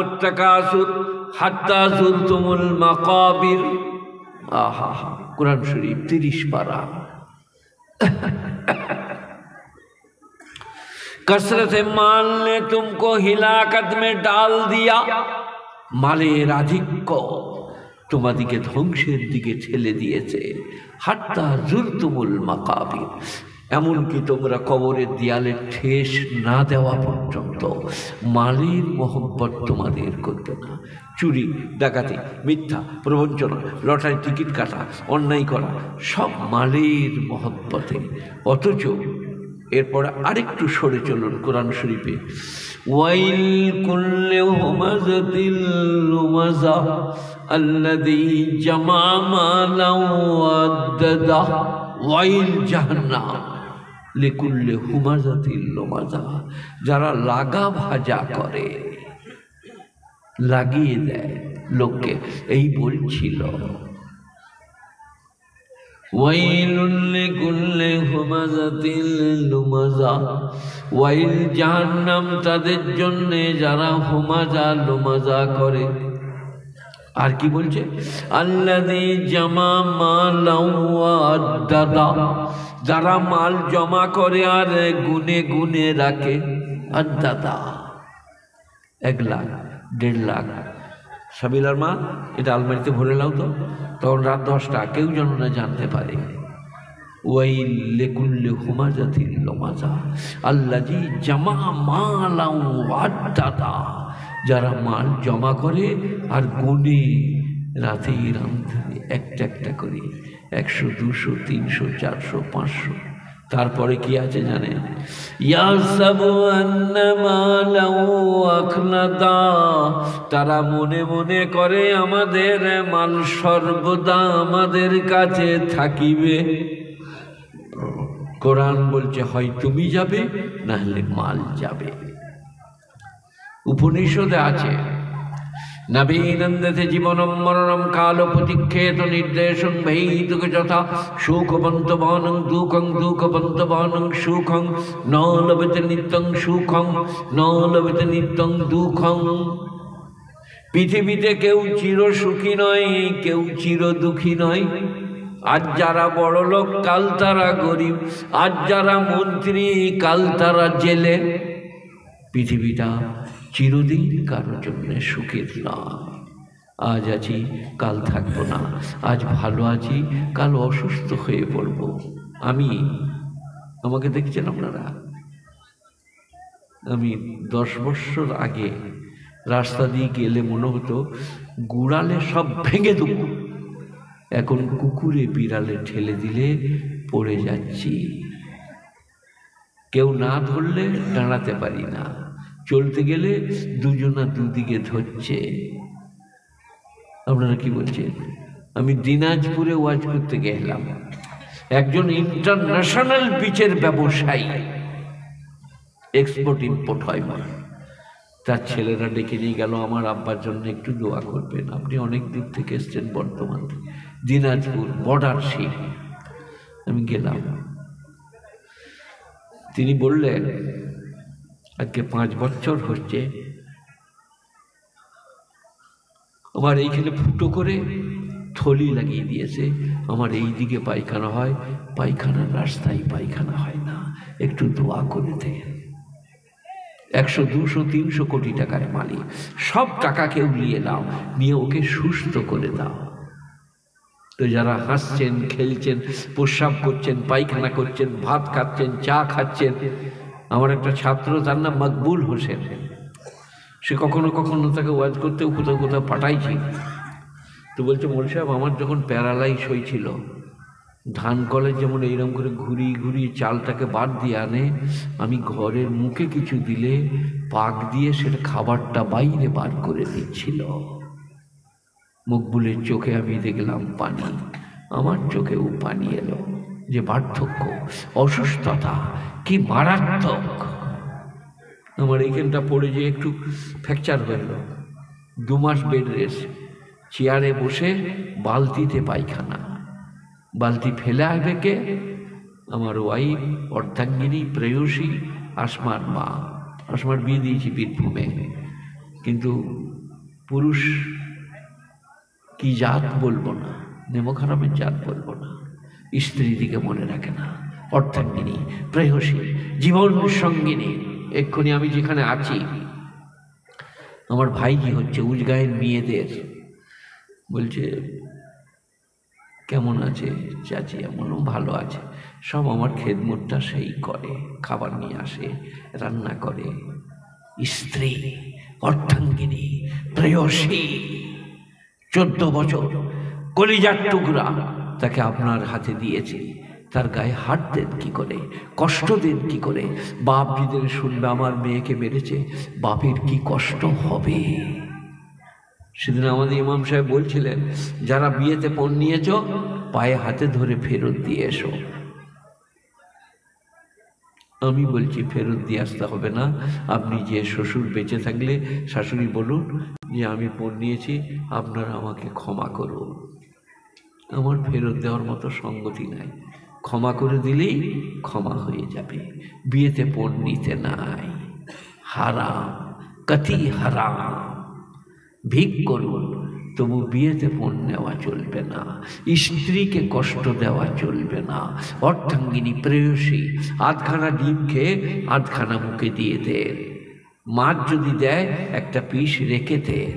আলহাকুমুত তাকাসুর হাত্তা যুরতুমুল মাকাবির। আহা, কুরআন শরীফ 30 পারা। कसरत माल ने तुमको हिलाकत में डाल दिया, মালের আধিক্য তোমাদিকে ধ্বংসের দিকে ঠেলে দিয়েছে। হাত্তা যুরতুমুল মাকাবির, এমনকি তোমরা কবরের দেয়ালে ঠেস না দেওয়া পর্যন্ত মালের মোহব্বত তোমাদের করবে না। চুরি, ডাকাতি, মিথ্যা, প্রবঞ্চনা, লটারি টিকিট কাটা, অন্যায় করা সব মালের মোহব্বতে। অথচ এরপরে আরেকটু সরে চলুন কোরআন শরীফে, ওয়াইল কুল্লি হুমাযাতিল লুমাযা আল্লাযী জামা মালান ওয়াদ্দাদা। ওয়াইল জাহান্নাম লিকুল্লি হুমাযাতিল লুমাযা, যারা লাগা ভাজা করে, লাগিয়ে দেয় লোককে। এই বলছিল ওয়াইলুল লিকুল্লি হুমাযাতিল লুমাযা, ওয়াইল জাহান্নাম তাদের জন্য যারা হুমাযা লুমাযা করে। আর কি বলছে, আল্লাযী জামা মালান ওয়াদ্দাদা, যারা মাল জমা করে আর গুনে গুনে রাখে। আদ্দাদা 1 লাখ 1.5 লাখ, সাবিলার মা এটা আলমারিতে ভরে নাও তো, তখন রাত 10টা, কেউ যেন না জানতে পারে। ওয়াইল লিকুল্লি হুমাযাতিল লুমাযা আল্লাযী জামা মালান ওয়াদ্দাদা, যারা মাল জমা করে আর গুনে রাতের আন্ধারে একটা একটা করে 100, 200, 300, 400, 500। তারপরে কি আছে জানেন, ইয়াসাবু আন্না মালাহু আখলাদা, তারা মনে মনে করে আমাদের মাল সর্বদা আমাদের কাছে থাকিবে। কোরআন বলছে হয় তুমি যাবে না হলে মাল যাবে। উপনিষদে আছে, নবীনন্দতে জীবনম মরণম কাল প্রতিক্ষেত নির্দেশং ভৈতুক যথা সুখবন্তবানং দুঃখং দুঃখবন্তবানং সুখং ন লভতে নিত্যং সুখং ন লভতে নিত্যং দুঃখং। পৃথিবীতে কেউ চির সুখী নয়, কেউ চির দুঃখী নয়। আজ যারা বড় লোক কাল তারা গরিব, আজ যারা মন্ত্রী কাল তারা জেলে। পৃথিবীটা চিরদিন কারোর জন্য সুখের নয়। আজ আছি কাল থাকবো না, আজ ভালো আছি কাল অসুস্থ হয়ে পড়ব। আমাকে দেখছেন আপনারা, আমি 10 বছর আগে রাস্তা দিয়ে গেলে মনে হতো গুড়ালে সব ভেঙে দেবো, এখন কুকুরে বিড়ালে ঠেলে দিলে পড়ে যাচ্ছি। কেউ না ধরলে দাঁড়াতে পারি না, চলতে গেলে দুজনা দুদিকে ধরছে। আপনারা কি বলছেন? আমি দিনাজপুরে ওয়াজ করতে গেলাম, একজন ইন্টারন্যাশনাল পিচের ব্যবসায়ী, এক্সপোর্ট ইম্পোর্ট হয় মানে, তার ছেলেরা ডেকে নিয়ে গেল, আমার আব্বার জন্য একটু দোয়া করবেন, আপনি অনেক দূর থেকে এসছেন, বর্তমান দিনাজপুর বর্ডার শিপ। আমি গেলাম, তিনি বললেন আজকে 5 বছর হচ্ছে আমার এইখানে ফুটো করে থলি লাগিয়ে দিয়েছে, আমার এই দিকে পায়খানা হয়, পায়খানার রাস্তায় পায়খানা হয় না, একটু দোয়া করে দেন। 100, 200, 300 কোটি টাকার মালিক, সব টাকাকে উড়িয়ে দাও, নিয়ে ওকে সুস্থ করে দাও। তো যারা হাসছেন, খেলছেন, প্রস্রাব করছেন, পায়খানা করছেন, ভাত খাচ্ছেন, চা খাচ্ছেন, আমার একটা ছাত্র, তার নাম মকবুল হোসেন, সে কখনো কখনো তাকে ওয়াজ করতেও কোথাও কোথাও পাঠাইছি। তো বলছে মোল সাহেব, আমার যখন প্যারালাইজ হয়েছিল, ধান কলে যেমন এইরকম করে ঘুরিয়ে ঘুরিয়ে চালটাকে বাদ দিয়ে আনে, আমি ঘরের মুখে কিছু দিলে পাক দিয়ে সেটা খাবারটা বাইরে বার করে দিচ্ছিল। মকবুলের চোখে আমি দেখলাম পানি, আমার চোখেও পানি এলো, যে পার্থক্য, অসুস্থতা কি মারাত্মক। আমার এইখানটা পড়ে যে একটু ফ্র্যাকচার হয়ে গেল, 2 মাস বেড রেস্ট, চেয়ারে বসে বালতিতে পায়খানা, বালতি ফেলে আসবে কে? আমার ওয়াইফ, অর্ধাঙ্গিনী, প্রেয়সী, আসমার মা। আসমার বিয়ে দিয়েছি বীরভূমে, কিন্তু পুরুষ কি জাত বলবো না, নেমক হারামের জাত বলবো না, স্ত্রী দিকে মনে রাখে না, অর্থাঙ্গিনী, প্রেয়সী, জীবন সঙ্গিনী। এক্ষুনি আমি যেখানে আছি আমার ভাইজি হচ্ছে উজগায়ের মেয়েদের বলছে কেমন আছে চাচি, এমনও ভালো আছে, সব আমার খেদমতটা সেই করে, খাবার নিয়ে আসে, রান্না করে। স্ত্রী, অর্ধাঙ্গিনী, প্রেয়সী, 14 বছর কলিজার টুকরা তাকে আপনার হাতে দিয়েছে, তার গায়ে হাত দেন কি করে, কষ্ট দেন কি করে? বাপ যদি শুনবে আমার মেয়েকে মেরেছে, বাপের কি কষ্ট হবে? সেদিন আমাদের ইমাম সাহেব বলছিলেন, যারা বিয়েতে পণ নিয়েছ পায়ে হাতে ধরে ফেরত দিয়ে এসো। আমি বলছি ফেরত দিয়ে আসতে হবে না, আপনি যে শ্বশুর বেঁচে থাকলে শাশুড়ি বলুন যে আমি পণ নিয়েছি, আপনারা আমাকে ক্ষমা করুন। আমার ফেরত দেওয়ার মতো সঙ্গতি নাই, ক্ষমা করে দিলেই ক্ষমা হয়ে যাবে। বিয়েতে পণ নিতে নাই, হারাম, কতি হারাম। ভিক করুন, তবু বিয়েতে পণ নেওয়া চলবে না, স্ত্রীকে কষ্ট দেওয়া চলবে না। অর্ধাঙ্গিনী, প্রেয়সী, আধখানা ডিম খেয়ে আধখানা মুখে দিয়ে দেন। মাছ যদি দেয় একটা পিস রেখে দেন।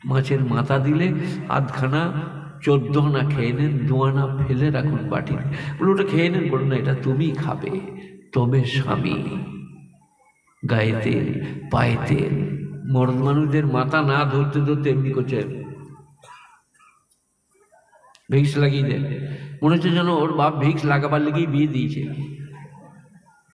মাছের মাথা দিলে আধখানা 14 আনা খেয়ে নেন, 2 আনা ফেলে রাখুন বাটিতে, বলে ওটা খেয়ে নেন, বলুন না এটা তুমি খাবে। তবে স্বামী, গায়ে তেল, পায়ে তেল, মর্দ মানুষদের মাথা না ধরতে ধরতে এমনি করছে, ভিক্স লাগিয়ে দেন, মনে হচ্ছে যেন ওর বাপ ভিক্স লাগাবার লেগেই বিয়ে দিয়েছে।